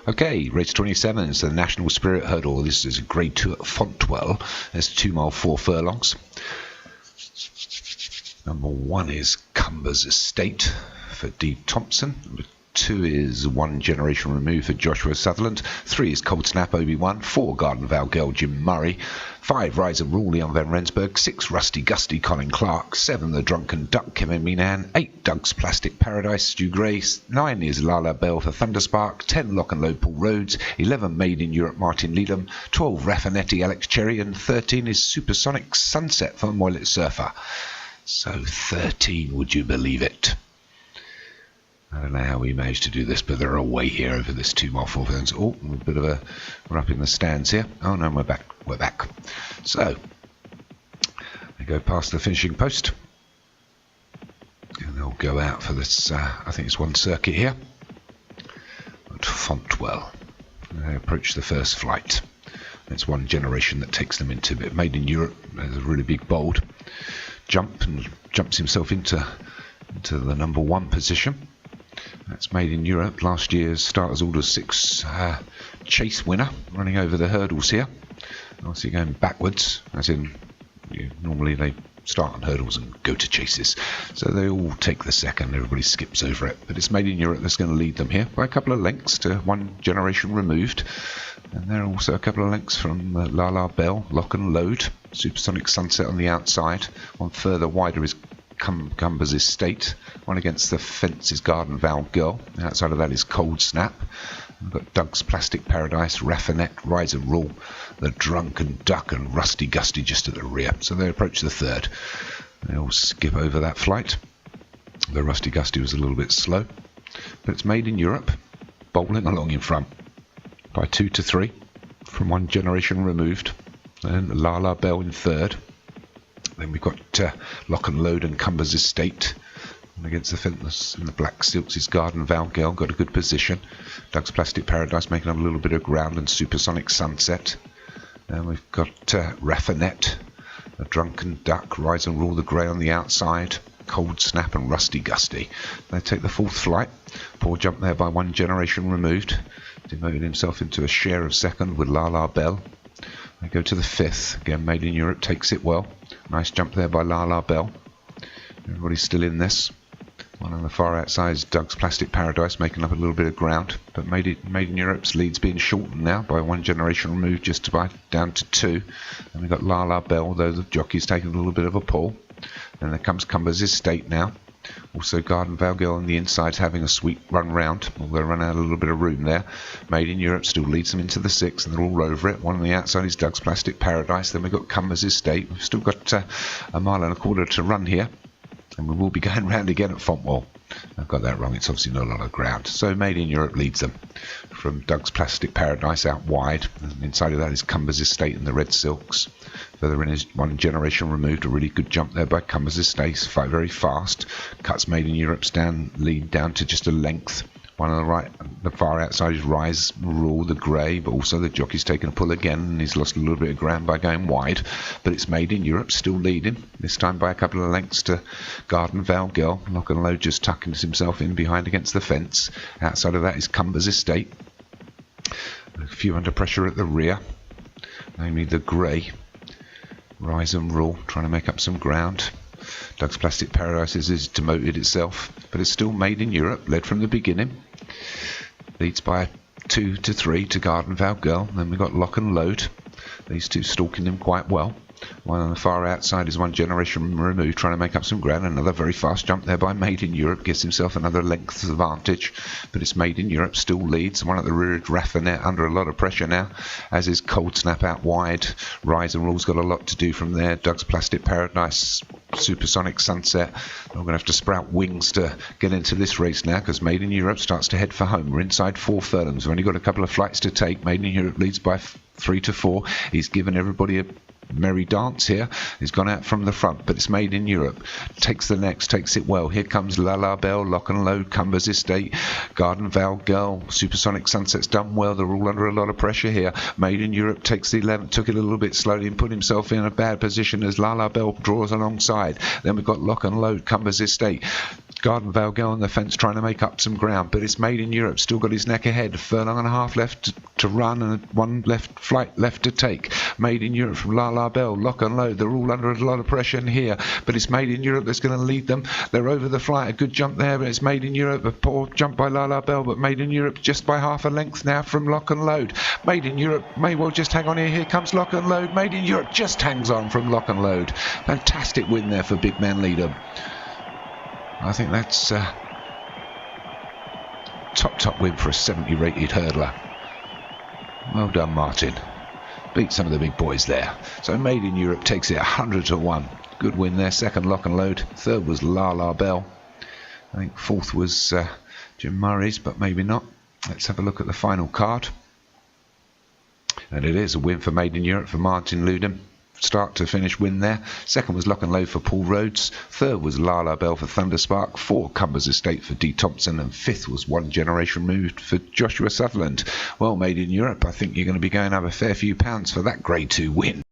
Okay, race 27 is the National Spirit Hurdle. This is a Grade 2 at Fontwell. It's 2 mile 4 furlongs. Number 1 is Cumber's Estate for Dee Thompson. Number 2 is One Generation Removed for Joshua Sutherland. 3 is Cold Snap Obi-Wan. 4 Garden Val Girl Jim Murray. 5 Rise and Rule Leon Van Rensburg. 6 Rusty Gusty Colin Clark. 7 The Drunken Duck Kevin Meenan. 8 Doug's Plastic Paradise Stu Grace. 9 is Lala Bell for Thunderspark. 10 Lock and Load Paul Rhodes. 11 Made in Europe Martin Leadham. 12 Raffinetti Alex Cherry. And 13 is Supersonic Sunset for Moylet Surfer. So 13, would you believe it? I don't know how we managed to do this, but they're away here over this 2 mile 4 furlongs. Oh, a bit of a, we're up in the stands here. Oh no, we're back. We're back. So they go past the finishing post, and they'll go out for this. I think it's one circuit here at Fontwell. They approach the first flight. It's One Generation that takes them into it. Made in Europe. There's a really big bold jump and jumps himself into the number 1 position. That's Made in Europe, last year's Starters Order 6 chase winner, running over the hurdles here. Obviously going backwards, as in normally they start on hurdles and go to chases. So they all take the second, everybody skips over it. But it's Made in Europe that's going to lead them here by a couple of lengths to One Generation Removed. And they're also a couple of lengths from Lala Bell, Lock and Load, Supersonic Sunset on the outside. One further wider is Cumber's Estate. One against the fence is Garden Val Girl. And outside of that is Cold Snap. We've got Doug's Plastic Paradise, Raffinet, Rise and Rule, The Drunken Duck and Rusty Gusty just at the rear. So they approach the third. They all skip over that flight. The Rusty Gusty was a little bit slow, but it's Made in Europe, bowling along in front by 2 to 3 from One Generation Removed. And Lala Bell in third. Then we've got Lock and Load and Cumber's Estate. And against the fence in the black silks is Garden Val Girl, got a good position. Doug's Plastic Paradise making up a little bit of ground, and Supersonic Sunset. Then we've got Raffinet, The Drunken Duck, Rise and Rule the Grey on the outside, Cold Snap and Rusty Gusty. They take the 4th flight. Poor jump there by One Generation Removed. Demoted himself into a share of second with Lala Bell. They go to the 5th. Again, Made in Europe takes it well. Nice jump there by Lala Bell. Everybody's still in this. One on the far outside is Doug's Plastic Paradise, making up a little bit of ground. But Made in Europe's lead's being shortened now by One Generation Removed, just about down to 2. And we've got Lala Bell, though the jockey's taking a little bit of a pull. Then there comes Cumber's Estate now. Also Garden Val Girl on the inside having a sweet run round. Although they run out a little bit of room there. Made in Europe still leads them into the 6th, and they're all over it. One on the outside is Doug's Plastic Paradise. Then we've got Cumber's Estate. We've still got a mile and a quarter to run here. And we will be going round again at Fontwell. I've got that wrong, it's obviously not a lot of ground. So Made in Europe leads them from Doug's Plastic Paradise out wide. And inside of that is Cumber's Estate and the red silks. Further in is One Generation Removed, a really good jump there by Cumber's Estate, very fast. Cuts Made in Europe's lead down to just a length. One on the right, the far outside is Rise, Rule, the Grey, but also the jockey's taken a pull again, and he's lost a little bit of ground by going wide. But it's Made in Europe, still leading, this time by a couple of lengths to Garden Val Girl. Lock and Load just tucking himself in behind against the fence. Outside of that is Cumber's Estate. A few under pressure at the rear, namely the Grey. Rise and Rule, trying to make up some ground. Doug's Plastic Paradise is demoted itself, but it's still Made in Europe, led from the beginning. Leads by 2 to 3 to Garden Val Girl. Then we've got Lock and Load. These two stalking them quite well. One on the far outside is One Generation Removed, trying to make up some ground. Another very fast jump there by Made in Europe, gives himself another length advantage. But it's Made in Europe, still leads. One at the rear, Raffinet, under a lot of pressure now, as is Cold Snap out wide. Rise and Rule's got a lot to do from there. Doug's Plastic Paradise, Supersonic Sunset. We're going to have to sprout wings to get into this race now, because Made in Europe starts to head for home. We're inside 4 furlongs. We've only got a couple of flights to take. Made in Europe leads by 3 to 4. He's given everybody a merry dance here. He's gone out from the front, but it's Made in Europe. Takes the next, takes it well. Here comes Lala Bell, Lock and Load, Cumber's Estate, Garden Val Girl, Supersonic Sunset's done well. They're all under a lot of pressure here. Made in Europe takes the 11th, took it a little bit slowly and put himself in a bad position as Lala Bell draws alongside. Then we've got Lock and Load, Cumber's Estate. Garden Vale on the fence trying to make up some ground, but it's Made in Europe. Still got his neck ahead. Furlong and a half left to run and one flight left to take. Made in Europe from La La Belle. Lock and load. They're all under a lot of pressure in here, but it's Made in Europe that's going to lead them. They're over the flight. A good jump there, but it's Made in Europe. A poor jump by La La Belle, but Made in Europe just by half a length now from Lock and Load. Made in Europe may well just hang on here. Here comes Lock and Load. Made in Europe just hangs on from Lock and Load. Fantastic win there for Big Man Leader. I think that's top win for a 70 rated hurdler. Well done, Martin. Beat some of the big boys there. So Made in Europe takes it 100-1. Good win there. Second, Lock and Load. Third was La La Belle. I think fourth was Jim Murray's, but maybe not. Let's have a look at the final card. And it is a win for Made in Europe for Martin Ludham. Start to finish win there. Second was Lock and Load for Paul Rhodes. Third was La La Belle for Thunderspark. Fourth, Cumbers Estate for D. Thompson. And fifth was One Generation Removed for Joshua Sutherland. Well, Made in Europe, I think you're going to be going up a fair few pounds for that Grade 2 win.